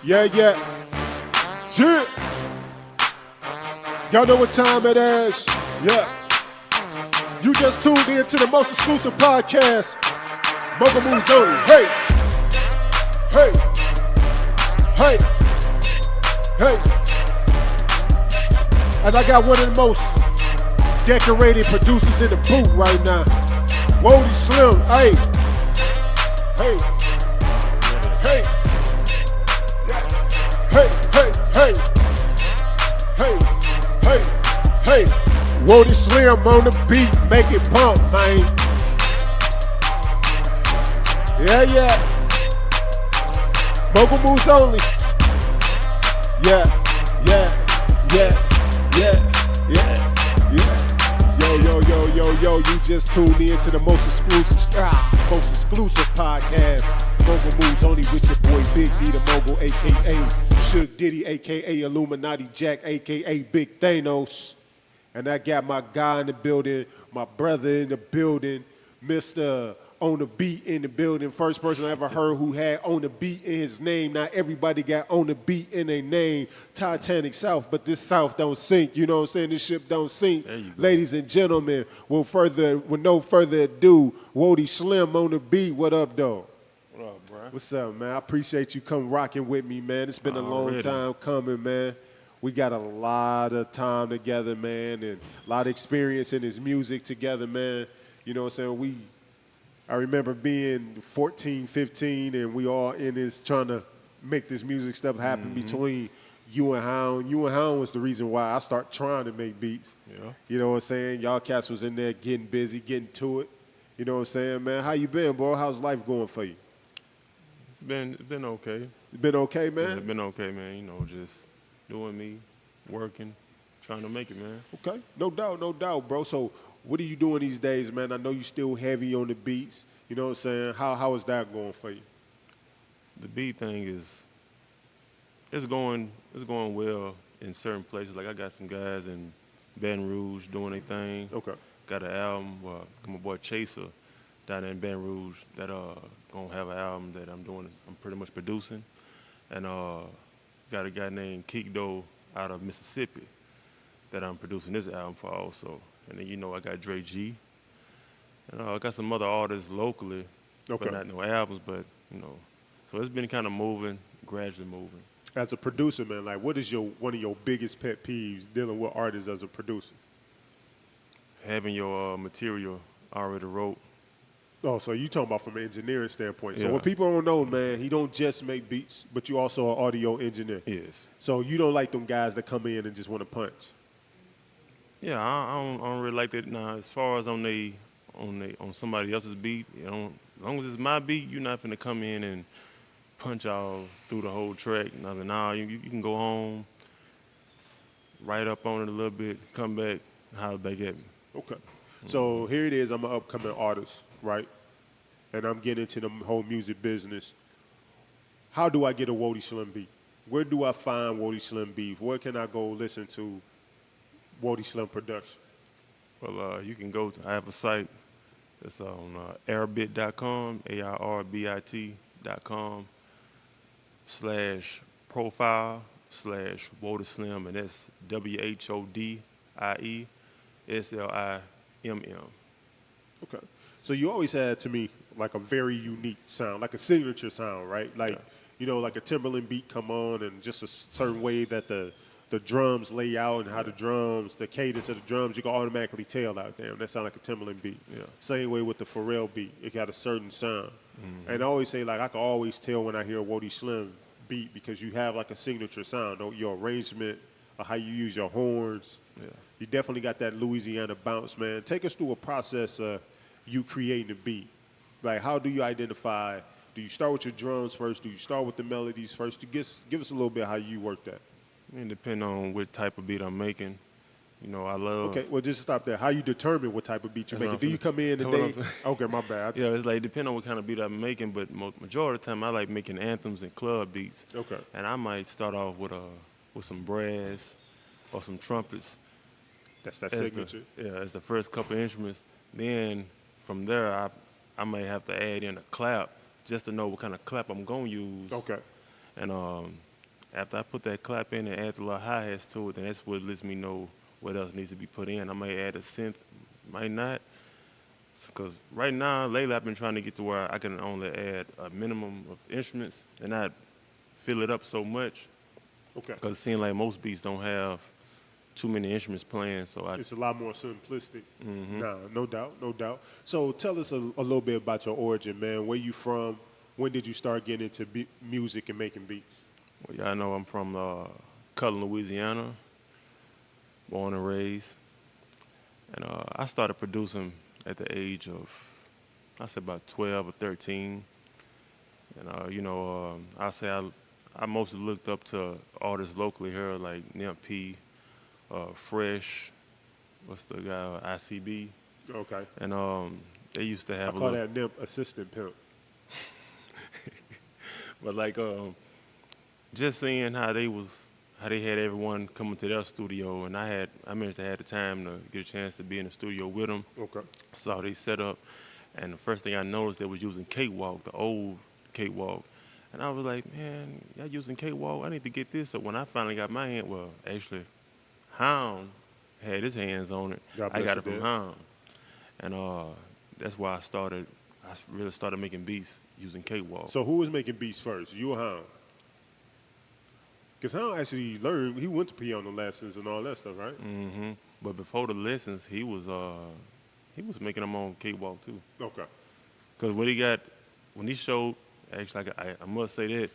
Yeah. Yeah. Y'all know what time it is. Yeah. You just tuned in to the most exclusive podcast. Mogul moves only. Hey. And I got one of the most decorated producers in the booth right now. Whodie, Slimm. Hey. Whodie, Slimm on the beat, make it pump, man. Yeah. Mogul moves only. Yeah. Yo, you just tuned in to the most exclusive podcast. Mogul moves only with your boy Big D the Mogul, aka Suge Diddy, aka Illuminati Jack, aka Big Thanos. And I got my guy in the building, my brother in the building, Mr. On the Beat in the building. First person I ever heard who had On the Beat in his name. Not everybody got On the Beat in their name. Titanic South, but this South don't sink. You know what I'm saying? This ship don't sink. Ladies and gentlemen, with no further ado, Whodie, Slimm on the beat. What up, though? What up, bro? What's up, man? I appreciate you come rocking with me, man. It's been a long time coming, man. We got a lot of time together, man, and a lot of experience in this music together, man. You know what I'm saying? I remember being 14, 15, and we all in this trying to make this music stuff happen between you and Hound. You and Hound was the reason why I started trying to make beats. Yeah. You know what I'm saying? Y'all cats was in there getting busy, getting to it. You know what I'm saying, man? How you been, bro? How's life going for you? It's been okay. It's been okay, man? Yeah, it's been okay, man. You know, just doing me, working, trying to make it, man. Okay, no doubt, bro. So what are you doing these days, man? I know you still heavy on the beats. You know what I'm saying? How is that going for you? The beat thing it's going well in certain places. Like I got some guys in Baton Rouge doing their thing. Okay. Got an album, my boy Chaser down there in Baton Rouge that gonna have an album that I'm pretty much producing. And got a guy named Keekdo out of Mississippi that I'm producing this album for also. And then, you know, I got Dre G. And I got some other artists locally, but not no albums, but, you know. So it's been kind of moving, gradually moving. As a producer, man, like what is one of your biggest pet peeves dealing with artists as a producer? Having your material already wrote. Oh, so you talking about from an engineering standpoint. So what people don't know, man, he don't just make beats, but you also an audio engineer. Yes. So you don't like them guys that come in and just want to punch. Yeah, I don't really like that. Now, as far as on somebody else's beat, you know, as long as it's my beat, you're not finna come in and punch all through the whole track. Nothing. Nah, you can go home, write up on it a little bit, come back, holler back at me. Okay. So here it is. I'm an upcoming artist, right? And I'm getting into the whole music business. How do I get a Whodie Slimm beat? Where do I find Whodie Slimm beat? Where can I go listen to Whodie Slimm production? Well, you can go I have a site that's on airbit.com, airbit.com/profile/Whodie Slimm, and that's WHODIE SLIMM. Okay. So you always had, to me, like a very unique sound, like a signature sound, right? Like, you know, like a Timberland beat come on and just a certain way that the drums lay out and how the cadence of the drums, you can automatically tell out there. That sound like a Timberland beat. Yeah. Same way with the Pharrell beat. It got a certain sound. And I always say, like, I can always tell when I hear a Whodie Slimm beat because you have like a signature sound, your arrangement, or how you use your horns. Yeah. You definitely got that Louisiana bounce, man. Take us through a process of you creating the beat. Like, how do you identify? Do you start with your drums first? Do you start with the melodies first? Give us a little bit how you work that. It depends on what type of beat I'm making. You know, I love. Okay, well, just stop there. How you determine what type of beat you're making? Do you come in today? Okay, my bad. Yeah, it's like depending on what kind of beat I'm making, but majority of the time I like making anthems and club beats. Okay. And I might start off with some brass or some trumpets. That's that signature. As the first couple instruments. Then from there, I may have to add in a clap just to know what kind of clap I'm gonna use. Okay. And after I put that clap in and add the little hi-hats to it, then that's what lets me know what else needs to be put in. I might add a synth, might not. Because right now, lately, I've been trying to get to where I can only add a minimum of instruments and not fill it up so much. Okay. Because it seems like most beats don't have too many instruments playing, so it's a lot more simplistic. Mm-hmm. Nah, no doubt, no doubt. So tell us a little bit about your origin, man. Where you from? When did you start getting into music and making beats? Well, y'all know I'm from Cullen, Louisiana, born and raised. And I started producing at the age of, I said about 12 or 13. And, I say I mostly looked up to artists locally here like Nimp P, Fresh, what's the guy, ICB. Okay. And they used to have I call that Nimp assistant pimp. But like just seeing how they had everyone coming to their studio, and I managed to have the time to get a chance to be in the studio with them. Okay. Saw they set up, and the first thing I noticed, they was using Cakewalk, the old Cakewalk. And I was like, man, y'all using Cakewalk? I need to get this. So when I finally got my hand, well, actually, Hound had his hands on it. I got it from Hound. And that's why I really started making beats using Cakewalk. So who was making beats first, you or Hound? Because Hound actually learned, he went to piano lessons and all that stuff, right? Mm-hmm. But before the lessons, he was making them on Cakewalk too. Okay. Because when he showed, actually, I must say that,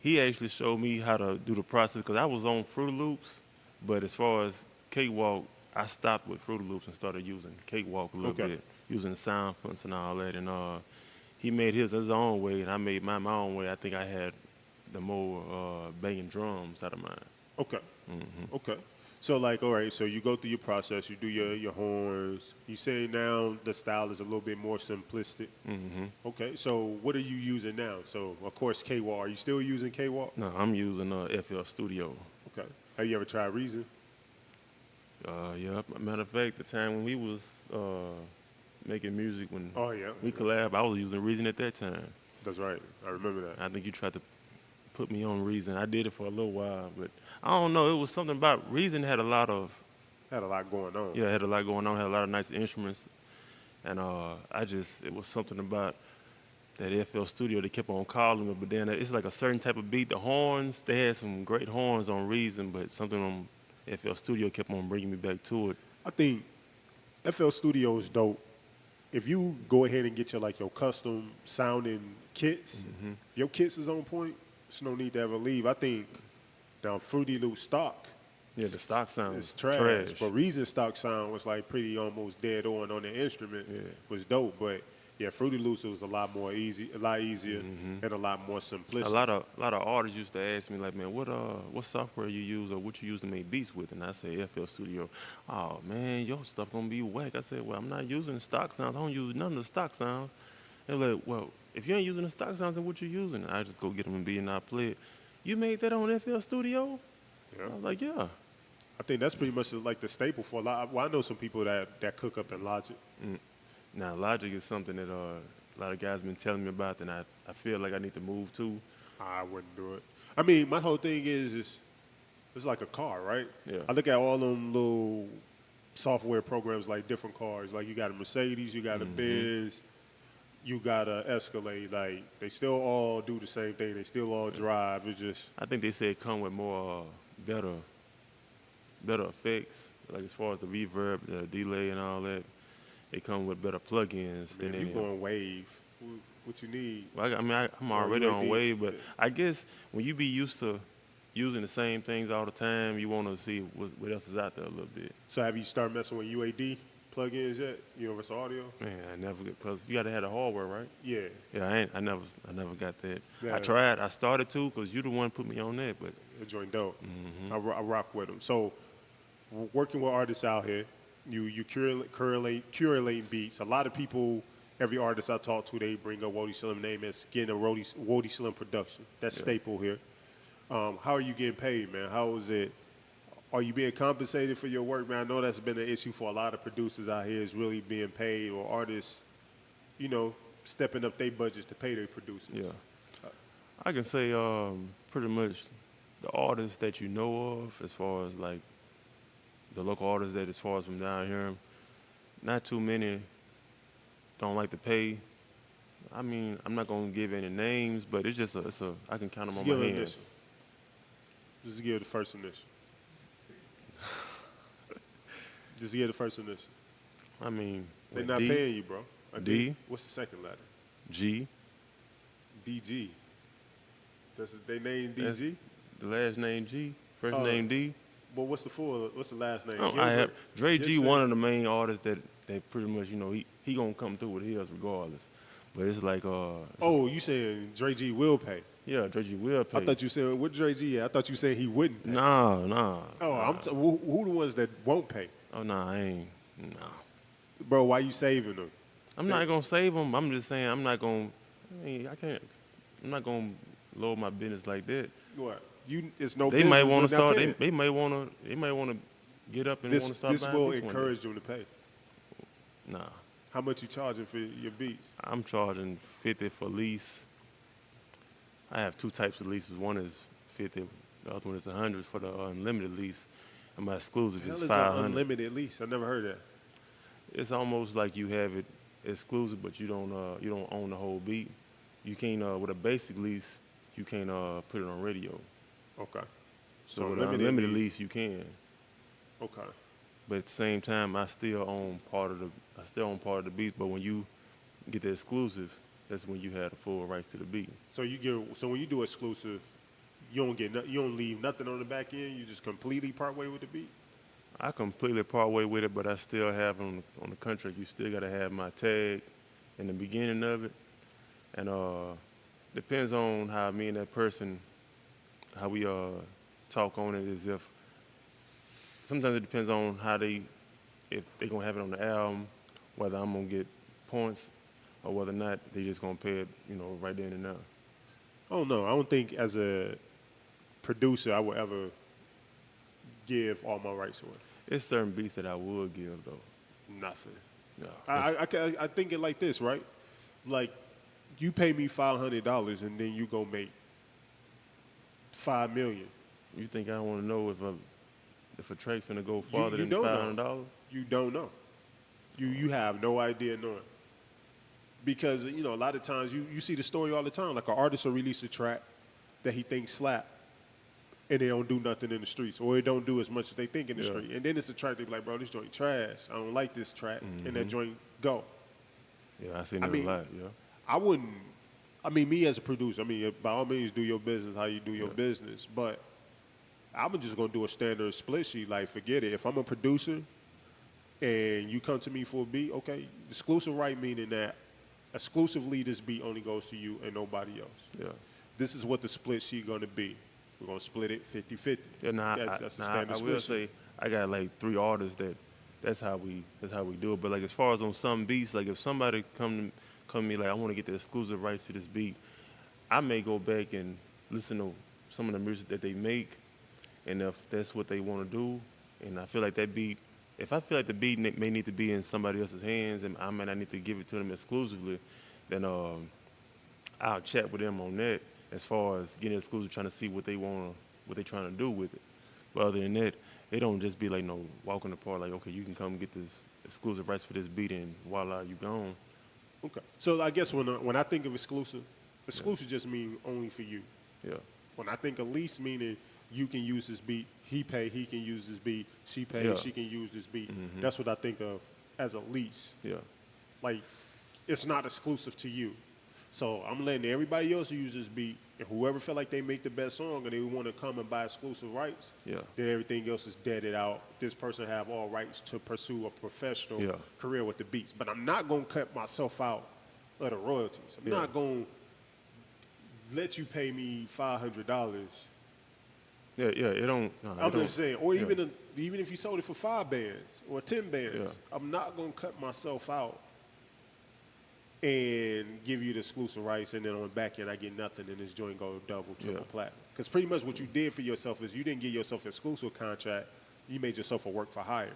he actually showed me how to do the process, because I was on Fruity Loops, but as far as Cakewalk, I stopped with Fruity Loops and started using Cakewalk a little bit, using sound fronts and all that. And he made his own way, and I made my own way. I think I had the more banging drums out of mine. Okay. Mm-hmm. Okay. So like, all right, so you go through your process, you do your horns. You say now the style is a little bit more simplistic. Mm-hmm. Okay, so what are you using now? So of course K-Walk. Are you still using K-Walk? No, I'm using FL Studio. Okay. Have you ever tried Reason? Yeah. Matter of fact, the time when we was making music, when we collab, I was using Reason at that time. That's right. I remember that. I think you tried to put me on Reason. I did it for a little while, but I don't know. It was something about Reason had a lot going on. Yeah, had a lot going on. Had a lot of nice instruments, and it was something about that FL Studio. They kept on calling me, but then it's like a certain type of beat. The horns, they had some great horns on Reason, but something on FL Studio kept on bringing me back to it. I think FL Studio is dope. If you go ahead and get your custom sounding kits, if your kits is on point, there's no need to ever leave. I think now Fruity Loop stock. Yeah, the stock sound is trash. But Reason stock sound was like pretty almost dead on the instrument. Yeah. Was dope. But yeah, Fruity Loops was a lot easier, and a lot more simplistic. A lot of artists used to ask me like, man, what software you use or what you use to make beats with? And I say FL Studio. Oh man, your stuff gonna be whack. I said, well, I'm not using stock sounds. I don't use none of the stock sounds. They're like, well, if you ain't using the stock sounds, then what you using? I just go get them and beat and I play it. You made that on FL Studio? Yeah. I was like, yeah. I think that's pretty much like the staple for a lot. Well, I know some people that cook up in Logic. Now, Logic is something that a lot of guys been telling me about, and I feel like I need to move to. I wouldn't do it. I mean, my whole thing is it's like a car, right? Yeah. I look at all them little software programs like different cars. Like you got a Mercedes, you got a Benz, you got a Escalade. Like they still all do the same thing. They still all drive. It's just. I think they say it come with more better effects, like as far as the reverb, the delay, and all that. They come with better plugins. Man, you going Wave? What you need? Well, I'm already on Wave, but I guess when you be used to using the same things all the time, you want to see what else is out there a little bit. So have you started messing with UAD plugins yet? Universal Audio? Man, I never get, because you got to have the hardware, right? Yeah. Yeah, I never got that. Yeah. I tried. I started to, because you the one put me on that, but the joint dope. I rock with them. So working with artists out here. You curate beats. A lot of people, every artist I talk to, they bring up Whodie Slimm name as getting a Whodie Slimm production. That's staple here. How are you getting paid, man? How is it? Are you being compensated for your work, man? I know that's been an issue for a lot of producers out here, is really being paid, or artists, stepping up their budgets to pay their producers. Yeah. I can say pretty much the artists that you know of, as far as like the local artists that, as far as from down here, not too many don't like to pay. I mean, I'm not gonna give any names, but it's just I can count them on my hands. Just give the first initial. Just give the first initial. I mean, they're not paying you, bro. D. What's the second letter? G. DG. They name DG? The last name G. First name D. Well, what's the last name? I have Dre G. One of the main artists that pretty much, you know, he gonna come through with his regardless. But it's like you saying Dre G will pay? Yeah, Dre G will pay. I thought you said what Dre G at? I thought you said he wouldn't pay. Nah. Oh, who the ones that won't pay? Oh nah, I ain't. Nah. Bro, why you saving them? I'm not gonna save them. I'm just saying I'm not gonna. I'm not gonna load my business like that. What? It's no. They might want to start. They might want to get up and want to start. This will encourage them to pay. Nah. How much you charging for your beats? I'm charging $50 for lease. I have two types of leases. One is $50. The other one is $100 for the unlimited lease. And my exclusive is $500. Unlimited lease? I never heard that. It's almost like you have it exclusive, but you don't own the whole beat. You can't with a basic lease, you can't put it on radio. Okay. So with an unlimited lease, you can. Okay. But at the same time, I still own part of the beat. But when you get the exclusive, that's when you have the full rights to the beat. So when you do exclusive, you don't leave nothing on the back end. You just completely part way with the beat. I completely part way with it, but I still have on the contract. You still got to have my tag in the beginning of it, and depends on how me and that person, how we talk on it. Is if sometimes it depends on if they gonna have it on the album, whether I'm gonna get points or whether or not they just gonna pay it, you know, right then and there. Oh no, I don't think as a producer I would ever give all my rights away. It's certain beats that I would give though. Nothing. No. I think it like this, right? Like you pay me $500 and then you go make $5 million. You think I want to know if a track's gonna go farther than $500? You don't know. You have no idea knowing. Because, you know, a lot of times you see the story all the time. Like an artist will release a track that he thinks slap, and they don't do nothing in the streets, or they don't do as much as they think in the street. And then it's a track they be like, bro, this joint trash. I don't like this track, and that joint go. Yeah, I seen that a lot, yeah. Me as a producer, by all means do your business how you do your business, but I'm just going to do a standard split sheet, like forget it. If I'm a producer and you come to me for a beat, okay, exclusive right meaning that exclusively this beat only goes to you and nobody else. Yeah. This is what the split sheet going to be. We're going to split it 50-50. Yeah, that's a standard I split will sheet. say I got like 3 artists that's how we do it. But like as far as on some beats, like if somebody come to me like I want to get the exclusive rights to this beat, I may go back and listen to some of the music that they make, and if that's what they want to do, and I feel like that beat, if I feel like the beat may need to be in somebody else's hands and I might not need to give it to them exclusively, then I'll chat with them on that as far as getting exclusive, trying to see what they're trying to do with it. But other than that, it don't just be like walk in the park like, okay, you can come get this exclusive rights for this beat and voila, you gone. Okay. So I guess when I think of exclusive just mean only for you. Yeah. When I think of lease, meaning you can use this beat, he can use this beat, she pays, she can use this beat. Mm-hmm. That's what I think of as a lease. Yeah. Like, it's not exclusive to you. So I'm letting everybody else use this beat, and whoever feel like they make the best song and they want to come and buy exclusive rights, then everything else is deaded out. This person have all rights to pursue a professional career with the beats. But I'm not going to cut myself out of the royalties. I'm not going to let you pay me $500. Yeah, it don't. No, I'm just saying, or even if you sold it for 5 bands or 10 bands, I'm not going to cut myself out and give you the exclusive rights, and then on the back end I get nothing, and this joint go double, triple platinum. Because pretty much what you did for yourself is you didn't get yourself an exclusive contract, you made yourself a work for hire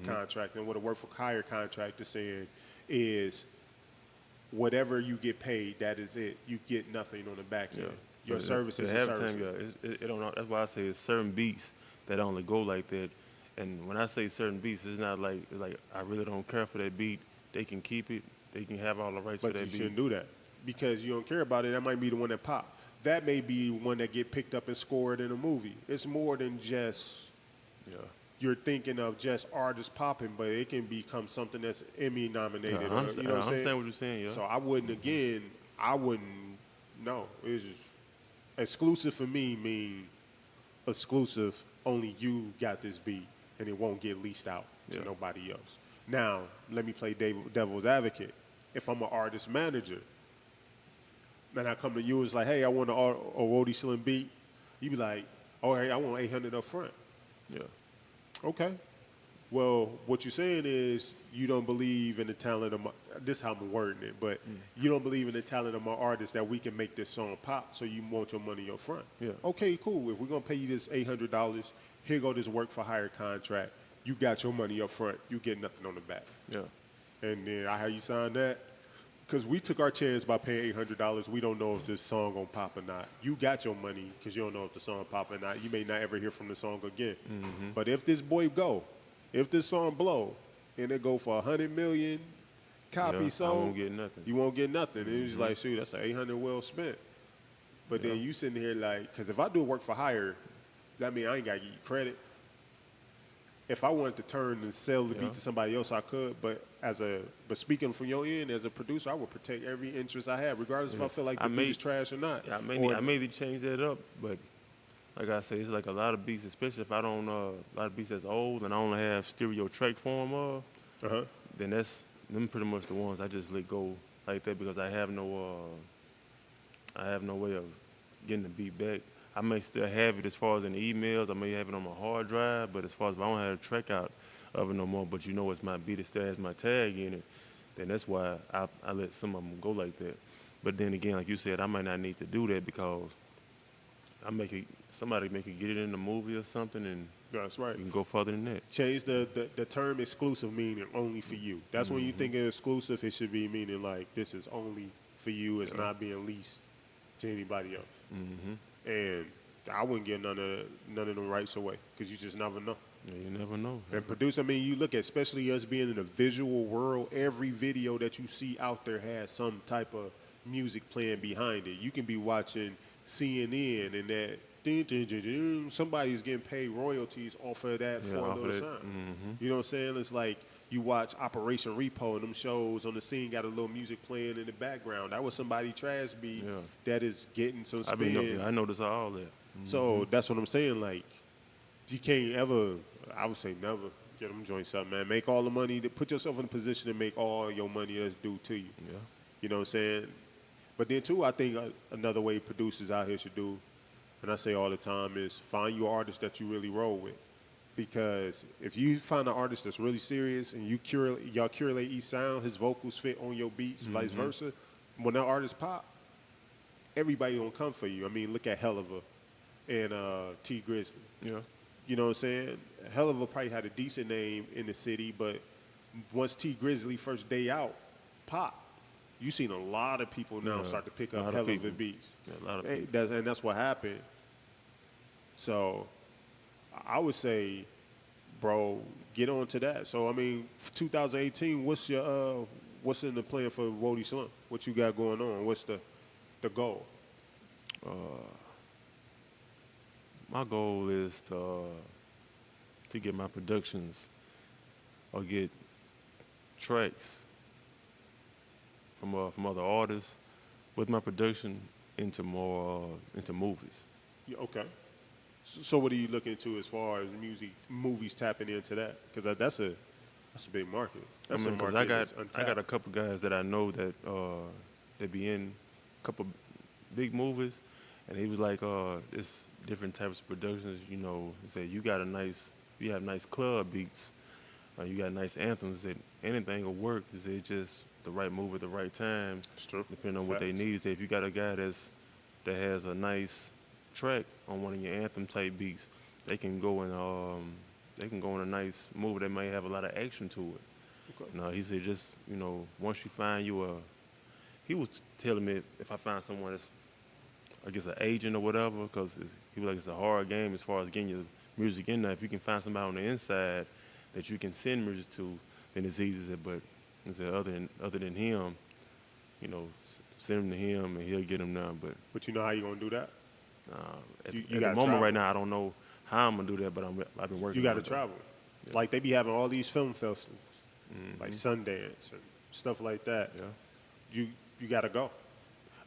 contract. And what a work for hire contract is saying is whatever you get paid, that is it. You get nothing on the back end. Your service is a half the service. time, yeah, it don't. That's why I say it's certain beats that only go like that. And when I say certain beats, it's not like I really don't care for that beat. They can keep it. They can have all the rights for that beat. But you shouldn't do that because you don't care about it. That might be the one that pop. That may be one that get picked up and scored in a movie. It's more than just you're thinking of just artists popping, but it can become something that's Emmy nominated. I you know what I'm saying? understand what you're saying, yeah. So I wouldn't no. It's just exclusive for me mean exclusive, only you got this beat and it won't get leased out to nobody else. Now, let me play devil's advocate. If I'm an artist manager, then I come to you and it's like, hey, I want a Whodie Slimm beat. You be like, oh, hey, I want 800 up front. Yeah. Okay. Well, what you're saying is you don't believe in the talent of this is how I'm wording it, but you don't believe in the talent of my artist that we can make this song pop, so you want your money up front. Yeah. Okay, cool. If we're going to pay you this $800, here go this work for hire contract. You got your money up front. You get nothing on the back. Yeah. And then how you sign that? Because we took our chance by paying $800. We don't know if this song gonna pop or not. You got your money because you don't know if the song pop or not. You may not ever hear from the song again. Mm-hmm. But if this if this song blow, and it go for 100 million copies sold, I won't get nothing. You won't get nothing. And it's like, shoot, that's an 800 well spent. But then you sitting here like, because if I do work for hire, that means I ain't gotta give you credit. If I wanted to turn and sell the beat to somebody else, I could. But speaking from your end, as a producer, I would protect every interest I have, regardless if I feel like the beat is trash or not. Yeah, I may change that up, but like I say, it's like a lot of beats, especially if I don't a lot of beats that's old and I only have stereo track form of, then them pretty much the ones I just let go like that because I have no way of getting the beat back. I may still have it as far as in the emails. I may have it on my hard drive, but as far as if I don't have a track out of it no more, but you know it's my beat, it still has my tag in it, then that's why I let some of them go like that. But then again, like you said, I might not need to do that because somebody make it get it in the movie or something, and that's right. You can go further than that. Change the term exclusive meaning only for you. That's when you think of exclusive, it should be meaning like this is only for you. It's not being leased to anybody else. Mm-hmm. And I wouldn't give none of them rights away because you just never know. Yeah, you never know. And produce, I mean, you look at, especially us being in a visual world, every video that you see out there has some type of music playing behind it. You can be watching CNN and that somebody's getting paid royalties off of that for a little sound. Mm-hmm. You know what I'm saying? It's like you watch Operation Repo and them shows on the scene got a little music playing in the background. That was somebody trash beat that is getting some spin. I notice all that. Mm-hmm. So that's what I'm saying. Like, you can't ever, I would say never, get them joints up, man. Make all the money, put yourself in a position to make all your money that's due to you. Yeah. You know what I'm saying? But then, too, I think another way producers out here should do, and I say all the time, is find you artists that you really roll with. Because if you find an artist that's really serious and y'all curate each sound, his vocals fit on your beats, vice versa, when that artist pop, everybody gonna come for you. I mean, look at Helliver and T Grizzly. Yeah. You know what I'm saying? Helliver probably had a decent name in the city, but once T Grizzly first day out, pop. You seen a lot of people now start to pick up Helliver beats. Yeah, a lot of people. And that's what happened. So I would say, bro, get on to that. So, I mean, 2018, what's in the plan for Whodie Slimm? What you got going on? What's the goal? My goal is to get my productions or get tracks from other artists with my production into movies. Yeah, okay. So what are you looking to as far as movies tapping into that? Because that's a big market. That's a market. I got a couple guys that I know that they be in a couple big movies, and he was like, it's different types of productions. You know, he said you have nice club beats, you got nice anthems. That anything will work. He said just the right move at the right time. It's true. Depending on what they need. He said if you got a guy that has a nice track on one of your anthem type beats, they can go in a nice movie that may have a lot of action to it. Okay. No, he said just, once you find he was telling me if I find someone that's I guess, an agent or whatever, because he was like, it's a hard game as far as getting your music in there. If you can find somebody on the inside that you can send music to, then it's easy. But I said, other than him, you know, send him to him and he'll get him done. But you know how you gonna do that? At You the gotta moment travel. right now, I don't know how I'm gonna do that, but I've been working. You got to on it. travel. Yeah. Like they be having all these film festivals, like Sundance and stuff like that. Yeah. You got to go.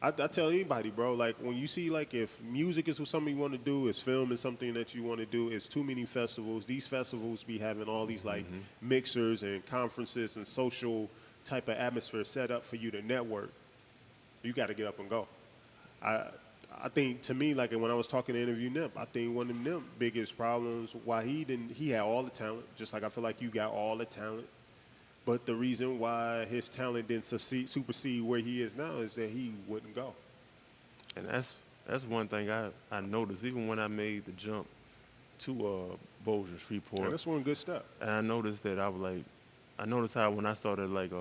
I tell anybody, bro, like when you see like if music is something you want to do, is film is something that you want to do, it's too many festivals. These festivals be having all these like mixers and conferences and social type of atmosphere set up for you to network. You got to get up and go. I think to me, like when I was talking to Interview Nip, I think one of Nip's biggest problems why he had all the talent, just like I feel like you got all the talent. But the reason why his talent didn't supersede where he is now is that he wouldn't go. And that's one thing I noticed, even when I made the jump to Bossier, Shreveport. Yeah, that's one good step. And I noticed that I noticed how when I started like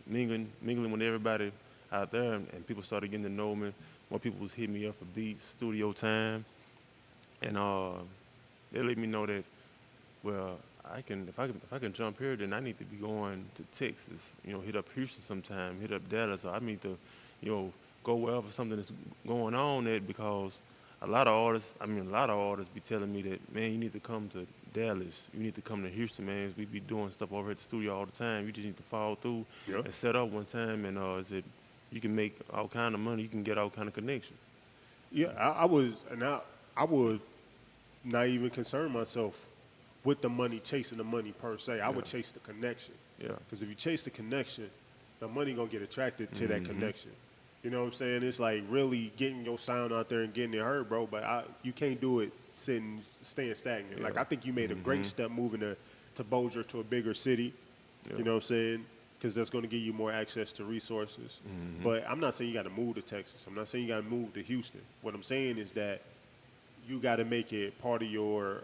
mingling with everybody out there and people started getting to know me, more people was hitting me up for beats, studio time. And they let me know that, well, if I can jump here, then I need to be going to Texas. You know, hit up Houston sometime, hit up Dallas. So I need to, you know, go wherever something is going on at, because a lot of artists be telling me that, man, you need to come to Dallas. You need to come to Houston, man. We be doing stuff over at the studio all the time. You just need to follow through and set up one time, and you can make all kind of money. You can get all kind of connections. Yeah, I would not even concern myself with the money, chasing the money per se. I would chase the connection. Yeah. Because if you chase the connection, the money gonna get attracted to that connection. You know what I'm saying? It's like really getting your sound out there and getting it heard, bro. But you can't do it staying stagnant. Yeah. Like I think you made a great step moving to Bossier, to a bigger city. Yeah. You know what I'm saying? Because that's going to give you more access to resources. But I'm not saying you got to move to Texas. I'm not saying you got to move to Houston. What I'm saying is that you got to make it part of your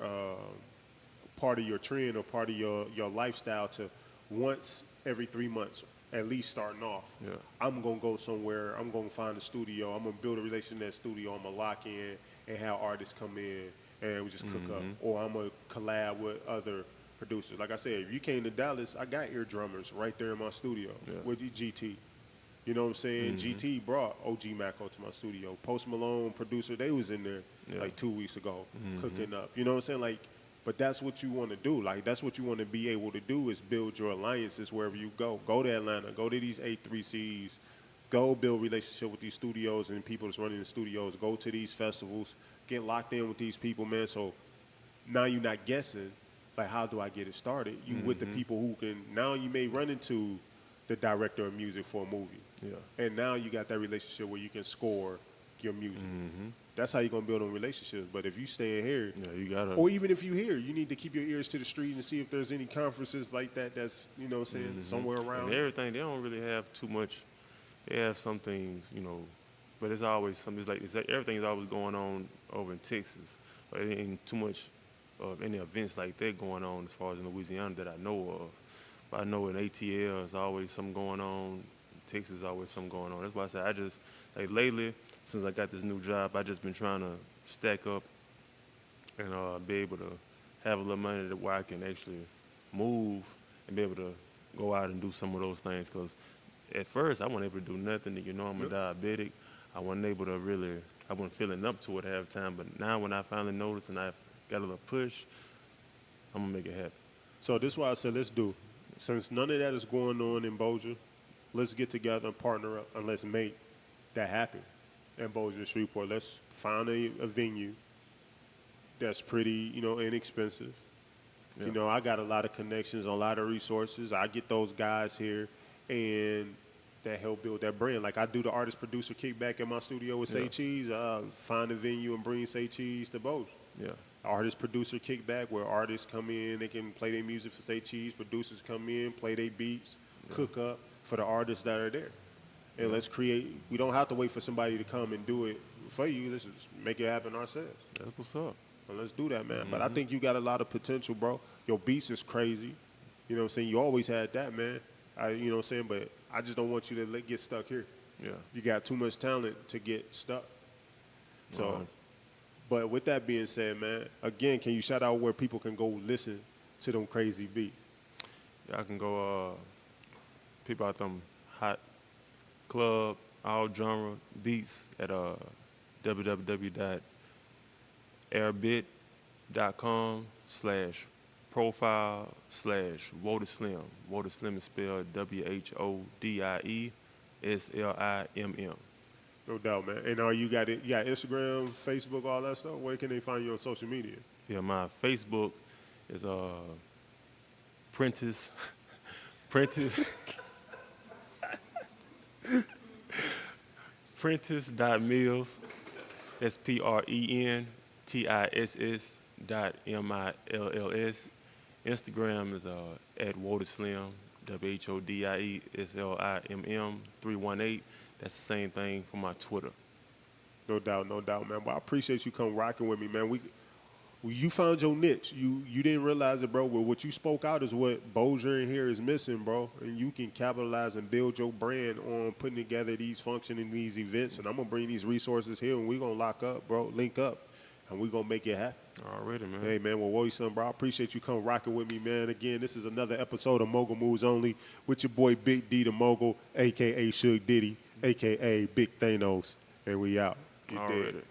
trend or part of your lifestyle to once every 3 months, at least starting off. Yeah. I'm going to go somewhere. I'm going to find a studio. I'm going to build a relationship in that studio. I'm going to lock in and have artists come in and we just cook up. Or I'm going to collab with other producers. Like I said, if you came to Dallas, I got ear drummers right there in my studio with GT. You know what I'm saying? GT brought OG Macko to my studio. Post Malone, producer, they was in there like 2 weeks ago cooking up. You know what I'm saying? Like, but that's what you want to do. Like, that's what you want to be able to do, is build your alliances wherever you go. Go to Atlanta. Go to these 8-3Cs. Go build relationship with these studios and people that's running the studios. Go to these festivals. Get locked in with these people, man. So now you're not guessing, like, how do I get it started? You with the people who can, now you may run into the director of music for a movie. Yeah. And now you got that relationship where you can score your music. That's how you're going to build on relationships. But if you stay in here, you gotta, or even if you're here, you need to keep your ears to the street and see if there's any conferences like that that's, you know what I'm saying, somewhere around. And everything, they don't really have too much. They have some things, you know, but it's always something, it's like everything's always going on over in Texas. But it ain't too much of any events like that going on as far as in Louisiana that I know of. But I know in ATL there's always something going on. Texas always something going on. That's why I say I just, like lately, since I got this new job, I just been trying to stack up and be able to have a little money where I can actually move and be able to go out and do some of those things. Because at first I wasn't able to do nothing. You know, I'm a diabetic. I wasn't able to really, I wasn't feeling up to it half the time. But now when I finally noticed and I got a little push, I'm going to make it happen. So this is why I said let's do. Since none of that is going on in Bossier, let's get together and partner up and let's make that happen in Bossier, Shreveport. Let's find a venue that's pretty, you know, inexpensive. Yeah. You know, I got a lot of connections, a lot of resources. I get those guys here and that help build that brand. Like I do the artist-producer kickback in my studio with Say Cheese. Find a venue and bring Say Cheese to Bossier. Yeah. Artist-producer kickback where artists come in, they can play their music for Say Cheese. Producers come in, play their beats, cook up for the artists that are there. And let's create, we don't have to wait for somebody to come and do it for you. Let's just make it happen ourselves. That's what's up. Well, let's do that, man. But I think you got a lot of potential, bro. Your beats is crazy. You know what I'm saying? You always had that, man. You know what I'm saying? But I just don't want you to get stuck here. Yeah. You got too much talent to get stuck. So, but with that being said, man, again, can you shout out where people can go listen to them crazy beats? Y'all can go, people out them hot club, all genre beats at www.airbit.com/profile/Whodie Slimm. Whodie Slimm is spelled WHODIE No doubt, man. And you got it? You got Instagram, Facebook, all that stuff. Where can they find you on social media? Yeah, my Facebook is Prentice Prentice Prentice.Mills. That's PRENTISS.MILLS. Instagram is at Whodie Slimm, WHODIESLIMM 318. That's the same thing for my Twitter. No doubt, man. Well, I appreciate you come rocking with me, man. You found your niche. You didn't realize it, bro. Well, what you spoke out is what Bozier in here is missing, bro. And you can capitalize and build your brand on putting together these functioning, these events. And I'm going to bring these resources here, and we're going to link up, and we're going to make it happen. Already, man. Hey, man, well, Whodie, son, bro, I appreciate you coming rocking with me, man. Again, this is another episode of Mogul Moves Only with your boy Big D the Mogul, a.k.a. Suge Diddy, a.k.a. Big Thanos. And we out. You Already. did.